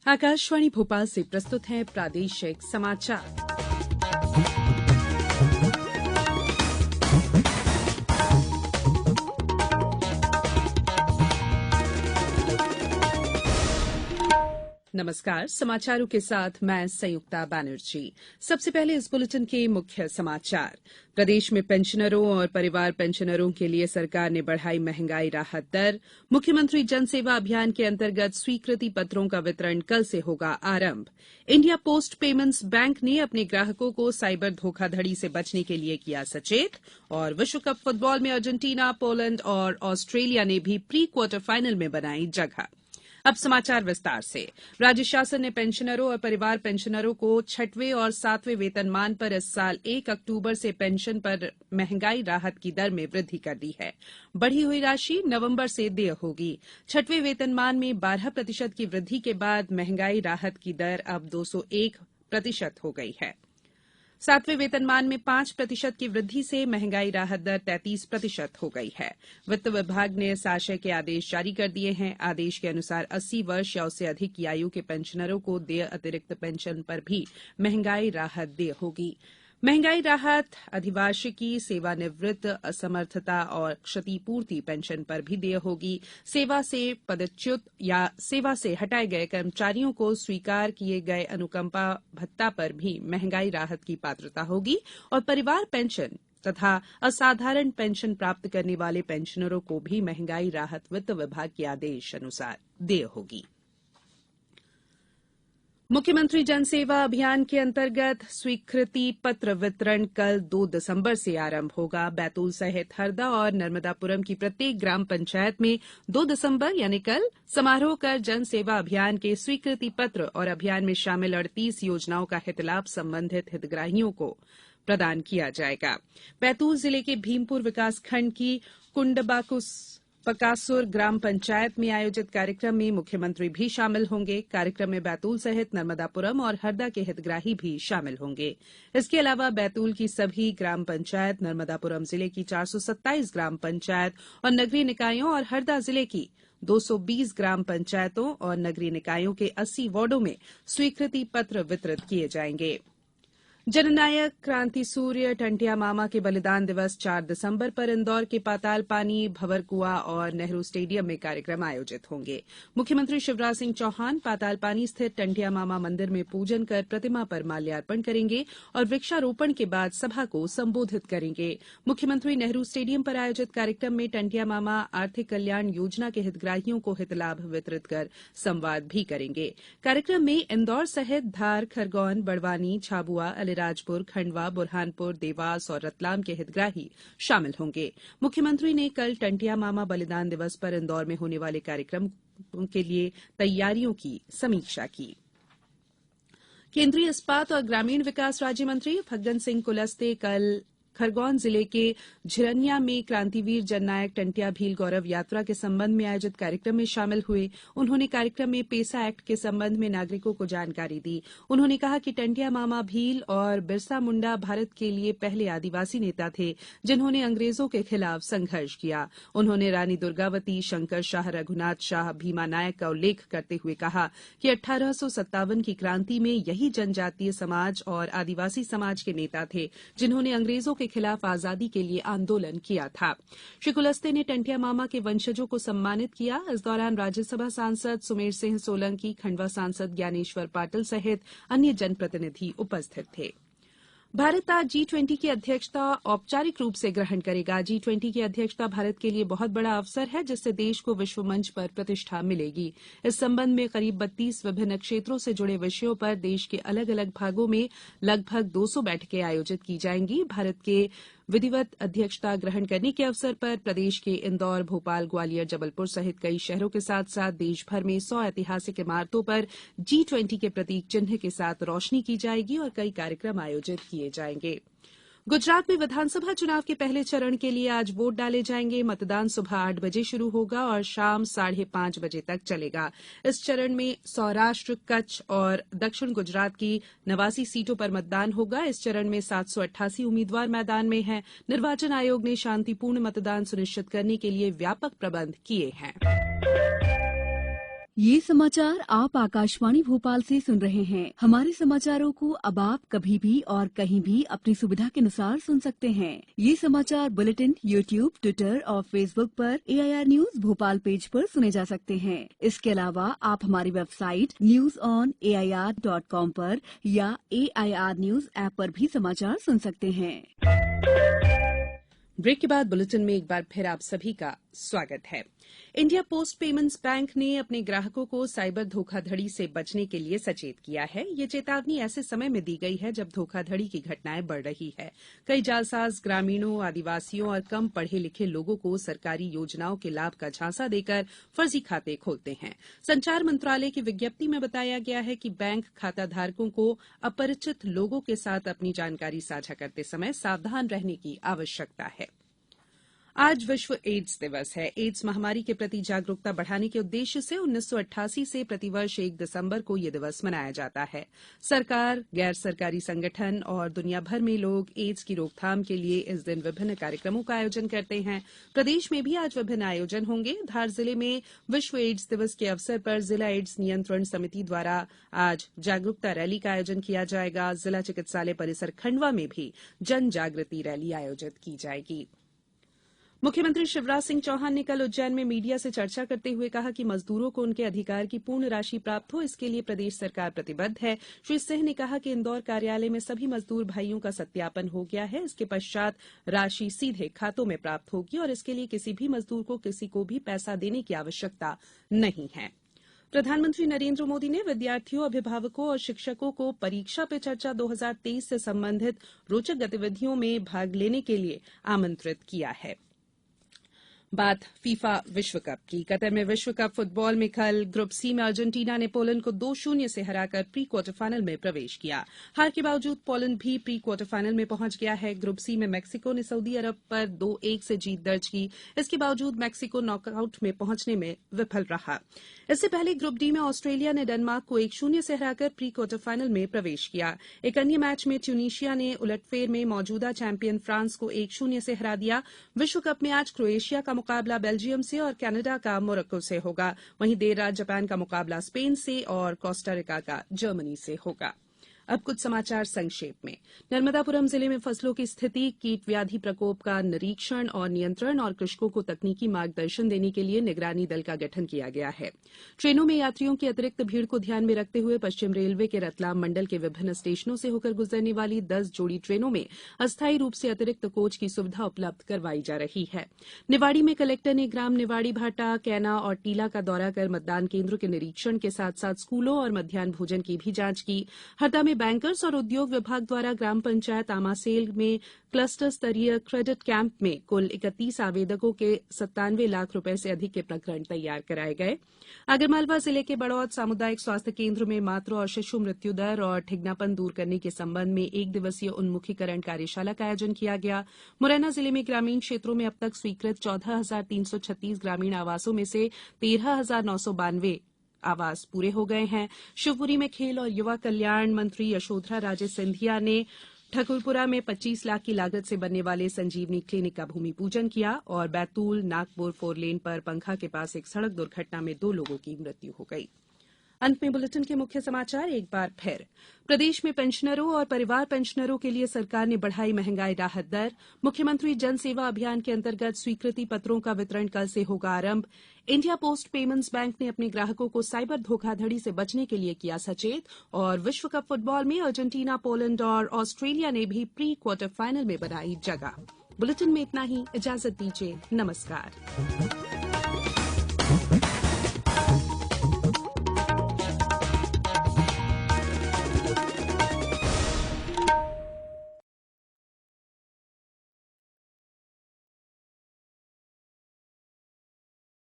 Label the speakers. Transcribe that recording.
Speaker 1: आकाशवाणी भोपाल से प्रस्तुत हैं प्रादेशिक समाचार। नमस्कार, समाचारों के साथ मैं संयुक्ता बैनर्जी। सबसे पहले इस बुलेटिन के मुख्य समाचार। प्रदेश में पेंशनरों और परिवार पेंशनरों के लिए सरकार ने बढ़ाई महंगाई राहत दर। मुख्यमंत्री जन सेवा अभियान के अंतर्गत स्वीकृति पत्रों का वितरण कल से होगा आरंभ। इंडिया पोस्ट पेमेंट्स बैंक ने अपने ग्राहकों को साइबर धोखाधड़ी से बचने के लिए किया सचेत। और विश्व कप फुटबॉल में अर्जेंटीना, पोलैंड और ऑस्ट्रेलिया ने भी प्री क्वार्टर फाइनल में बनाई जगह। अब समाचार विस्तार से। राज्य शासन ने पेंशनरों और परिवार पेंशनरों को 6वें और 7वें वेतनमान पर इस साल 1 अक्टूबर से पेंशन पर महंगाई राहत की दर में वृद्धि कर दी है। बढ़ी हुई राशि नवंबर से देय होगी। 6वें वेतनमान में 12% की वृद्धि के बाद महंगाई राहत की दर अब 201% हो गई है। 7वें वेतनमान में 5% की वृद्धि से महंगाई राहत दर 33% हो गई है। वित्त विभाग ने इस आशय के आदेश जारी कर दिए हैं। आदेश के अनुसार 80 वर्ष या उससे अधिक की आयु के पेंशनरों को देय अतिरिक्त पेंशन पर भी महंगाई राहत देय होगी। महंगाई राहत अधिवार्षिकी, सेवानिवृत्त, असमर्थता और क्षतिपूर्ति पेंशन पर भी देय होगी। सेवा से पदच्युत या सेवा से हटाए गए कर्मचारियों को स्वीकार किए गए अनुकंपा भत्ता पर भी महंगाई राहत की पात्रता होगी और परिवार पेंशन तथा असाधारण पेंशन प्राप्त करने वाले पेंशनरों को भी महंगाई राहत वित्त विभाग के आदेश अनुसार देय होगी। मुख्यमंत्री जन सेवा अभियान के अंतर्गत स्वीकृति पत्र वितरण कल 2 दिसंबर से आरंभ होगा। बैतूल सहित हरदा और नर्मदापुरम की प्रत्येक ग्राम पंचायत में 2 दिसंबर यानी कल समारोह कर जन सेवा अभियान के स्वीकृति पत्र और अभियान में शामिल 38 योजनाओं का हितलाभ संबंधित हितग्राहियों को प्रदान किया जाएगा। बैतूल जिले के भीमपुर विकासखंड की पकासुर ग्राम पंचायत में आयोजित कार्यक्रम में मुख्यमंत्री भी शामिल होंगे। कार्यक्रम में बैतूल सहित नर्मदापुरम और हरदा के हितग्राही भी शामिल होंगे। इसके अलावा बैतूल की सभी ग्राम पंचायत, नर्मदापुरम जिले की 427 ग्राम पंचायत और नगरीय निकायों और हरदा जिले की 220 ग्राम पंचायतों और नगरीय निकायों के 80 वार्डों में स्वीकृति पत्र वितरित किए जाएंगे। जननायक क्रांति सूर्य टंटिया मामा के बलिदान दिवस 4 दिसंबर पर इंदौर के पातालपानी, भंवरकुआ और नेहरू स्टेडियम में कार्यक्रम आयोजित होंगे। मुख्यमंत्री शिवराज सिंह चौहान पातालपानी स्थित टंटिया मामा मंदिर में पूजन कर प्रतिमा पर माल्यार्पण करेंगे और वृक्षारोपण के बाद सभा को संबोधित करेंगे। मुख्यमंत्री नेहरू स्टेडियम पर आयोजित कार्यक्रम में टंटिया मामा आर्थिक कल्याण योजना के हितग्राहियों को हितलाभ वितरित कर संवाद भी करेंगे। कार्यक्रम में इंदौर सहित धार, खरगोन, बड़वानी, झाबुआ, राजपुर, खंडवा, बुरहानपुर, देवास और रतलाम के हितग्राही शामिल होंगे। मुख्यमंत्री ने कल टंटिया मामा बलिदान दिवस पर इंदौर में होने वाले कार्यक्रम के लिए तैयारियों की समीक्षा की। केंद्रीय इस्पात और ग्रामीण विकास राज्य मंत्री फग्गन सिंह कुलस्ते कल खरगोन जिले के झिरनिया में क्रांतिवीर जननायक टंटिया भील गौरव यात्रा के संबंध में आयोजित कार्यक्रम में शामिल हुए। उन्होंने कार्यक्रम में पेसा एक्ट के संबंध में नागरिकों को जानकारी दी। उन्होंने कहा कि टंटिया मामा भील और बिरसा मुंडा भारत के लिए पहले आदिवासी नेता थे जिन्होंने अंग्रेजों के खिलाफ संघर्ष किया। उन्होंने रानी दुर्गावती, शंकर शाह, रघुनाथ शाह, भीमा नायक का उल्लेख करते हुए कहा कि 1857 की क्रांति में यही जनजातीय समाज और आदिवासी समाज के नेता थे जिन्होंने अंग्रेजों के खिलाफ आजादी के लिए आंदोलन किया था। श्री कुलस्ते ने टंटिया मामा के वंशजों को सम्मानित किया। इस दौरान राज्यसभा सांसद सुमेर सिंह सोलंकी, खंडवा सांसद ज्ञानेश्वर पाटिल सहित अन्य जनप्रतिनिधि उपस्थित थे। भारत आज G20 की अध्यक्षता औपचारिक रूप से ग्रहण करेगा। G20 की अध्यक्षता भारत के लिए बहुत बड़ा अवसर है जिससे देश को विश्व मंच पर प्रतिष्ठा मिलेगी। इस संबंध में करीब 32 विभिन्न क्षेत्रों से जुड़े विषयों पर देश के अलग अलग भागों में लगभग 200 बैठकें आयोजित की जाएंगी। भारत के विधिवत अध्यक्षता ग्रहण करने के अवसर पर प्रदेश के इंदौर, भोपाल, ग्वालियर, जबलपुर सहित कई शहरों के साथ साथ देश भर में 100 ऐतिहासिक इमारतों पर G20 के प्रतीक चिन्ह के साथ रोशनी की जाएगी और कई कार्यक्रम आयोजित किए जाएंगे। गुजरात में विधानसभा चुनाव के पहले चरण के लिए आज वोट डाले जाएंगे। मतदान सुबह 8 बजे शुरू होगा और शाम 5:30 बजे तक चलेगा। इस चरण में सौराष्ट्र, कच्छ और दक्षिण गुजरात की 89 सीटों पर मतदान होगा। इस चरण में 788 उम्मीदवार मैदान में हैं। निर्वाचन आयोग ने शांतिपूर्ण मतदान सुनिश्चित करने के लिए व्यापक प्रबंध किए हैं।
Speaker 2: ये समाचार आप आकाशवाणी भोपाल से सुन रहे हैं। हमारे समाचारों को अब आप कभी भी और कहीं भी अपनी सुविधा के अनुसार सुन सकते हैं। ये समाचार बुलेटिन यूट्यूब, ट्विटर और फेसबुक पर AIR न्यूज भोपाल पेज पर सुने जा सकते हैं। इसके अलावा आप हमारी वेबसाइट newsonair.com पर या AIR न्यूज ऐप पर भी समाचार सुन सकते हैं।
Speaker 1: ब्रेक के बाद बुलेटिन में एक बार फिर आप सभी का स्वागत है। इंडिया पोस्ट पेमेंट्स बैंक ने अपने ग्राहकों को साइबर धोखाधड़ी से बचने के लिए सचेत किया है। ये चेतावनी ऐसे समय में दी गई है जब धोखाधड़ी की घटनाएं बढ़ रही है। कई जालसाज ग्रामीणों, आदिवासियों और कम पढ़े लिखे लोगों को सरकारी योजनाओं के लाभ का झांसा देकर फर्जी खाते खोलते हैं। संचार मंत्रालय की विज्ञप्ति में बताया गया है कि बैंक खाताधारकों को अपरिचित लोगों के साथ अपनी जानकारी साझा करते समय सावधान रहने की आवश्यकता है। आज विश्व एड्स दिवस है। एड्स महामारी के प्रति जागरूकता बढ़ाने के उद्देश्य से 1988 से प्रतिवर्ष 1 दिसंबर को यह दिवस मनाया जाता है। सरकार, गैर सरकारी संगठन और दुनिया भर में लोग एड्स की रोकथाम के लिए इस दिन विभिन्न कार्यक्रमों का आयोजन करते हैं। प्रदेश में भी आज विभिन्न आयोजन होंगे। धार जिले में विश्व एड्स दिवस के अवसर पर जिला एड्स नियंत्रण समिति द्वारा आज जागरूकता रैली का आयोजन किया जाएगा। जिला चिकित्सालय परिसर खंडवा में भी जन जागृति रैली आयोजित की जाएगी। मुख्यमंत्री शिवराज सिंह चौहान ने कल उज्जैन में मीडिया से चर्चा करते हुए कहा कि मजदूरों को उनके अधिकार की पूर्ण राशि प्राप्त हो, इसके लिए प्रदेश सरकार प्रतिबद्ध है। श्री सिंह ने कहा कि इंदौर कार्यालय में सभी मजदूर भाइयों का सत्यापन हो गया है। इसके पश्चात राशि सीधे खातों में प्राप्त होगी और इसके लिए किसी भी मजदूर को किसी को भी पैसा देने की आवश्यकता नहीं है। प्रधानमंत्री नरेंद्र मोदी ने विद्यार्थियों, अभिभावकों और शिक्षकों को परीक्षा पे चर्चा 2023 से संबंधित रोचक गतिविधियों में भाग लेने के लिए आमंत्रित किया है। बात फीफा विश्व कप की। कतर में विश्व कप फुटबॉल में कल ग्रुप सी में अर्जेंटीना ने पोलैंड को 2-0 से हराकर प्री क्वार्टर फाइनल में प्रवेश किया। हार के बावजूद पोलैंड भी प्री क्वार्टर फाइनल में पहुंच गया है। ग्रुप सी में मैक्सिको ने सऊदी अरब पर 2-1 से जीत दर्ज की। इसके बावजूद मैक्सिको नॉकआउट में पहुंचने में विफल रहा। इससे पहले ग्रुप डी में ऑस्ट्रेलिया ने डेनमार्क को 1-0 से हराकर प्री क्वार्टर फाइनल में प्रवेश किया। एक अन्य मैच में ट्यूनीशिया ने उलटफेर में मौजूदा चैंपियन फ्रांस को 1-0 से हरा दिया। विश्व कप में आज क्रोएशिया का मुकाबला बेल्जियम से और कनाडा का मोरक्को से होगा। वहीं देर रात जापान का मुकाबला स्पेन से और कोस्टारिका का जर्मनी से होगा। अब कुछ समाचार संक्षेप में। नर्मदापुरम जिले में फसलों की स्थिति, कीट व्याधि प्रकोप का निरीक्षण और नियंत्रण और कृषकों को तकनीकी मार्गदर्शन देने के लिए निगरानी दल का गठन किया गया है। ट्रेनों में यात्रियों की अतिरिक्त भीड़ को ध्यान में रखते हुए पश्चिम रेलवे के रतलाम मंडल के विभिन्न स्टेशनों से होकर गुजरने वाली 10 जोड़ी ट्रेनों में अस्थायी रूप से अतिरिक्त कोच की सुविधा उपलब्ध करवाई जा रही है। निवाड़ी में कलेक्टर ने ग्राम निवाड़ी भाटा, कैना और टीला का दौरा कर मतदान केन्द्रों के निरीक्षण के साथ साथ स्कूलों और मध्याह्न भोजन की भी जांच की। हरदा में बैंकर्स और उद्योग विभाग द्वारा ग्राम पंचायत आमासेल में क्लस्टर स्तरीय क्रेडिट कैंप में कुल 31 आवेदकों के 97 लाख रुपए से अधिक के प्रकरण तैयार कराए गए। आगरमालवा जिले के बड़ौद सामुदायिक स्वास्थ्य केंद्र में मातृ और शिशु मृत्यु दर और ठिगनापन दूर करने के संबंध में 1 दिवसीय उन्मुखीकरण कार्यशाला का आयोजन किया गया। मुरैना जिले में ग्रामीण क्षेत्रों में अब तक स्वीकृत 14,336 ग्रामीण आवासों में से 13,992 आवास पूरे हो गए हैं। शिवपुरी में खेल और युवा कल्याण मंत्री यशोधरा राजे सिंधिया ने ठकुरपुरा में 25 लाख की लागत से बनने वाले संजीवनी क्लिनिक का भूमि पूजन किया और बैतूल नागपुर 4 लेन पर पंखा के पास एक सड़क दुर्घटना में 2 लोगों की मृत्यु हो गई। अंत में बुलेटिन के मुख्य समाचार एक बार फिर। प्रदेश में पेंशनरों और परिवार पेंशनरों के लिए सरकार ने बढ़ाई महंगाई राहत दर। मुख्यमंत्री जन सेवा अभियान के अंतर्गत स्वीकृति पत्रों का वितरण कल से होगा आरंभ। इंडिया पोस्ट पेमेंट्स बैंक ने अपने ग्राहकों को साइबर धोखाधड़ी से बचने के लिए किया सचेत। और विश्व कप फुटबॉल में अर्जेंटीना, पोलैंड और ऑस्ट्रेलिया ने भी प्री क्वार्टर फाइनल में बनाई जगह। बुलेटिन में इतना ही। इजाजत दीजिए। नमस्कार।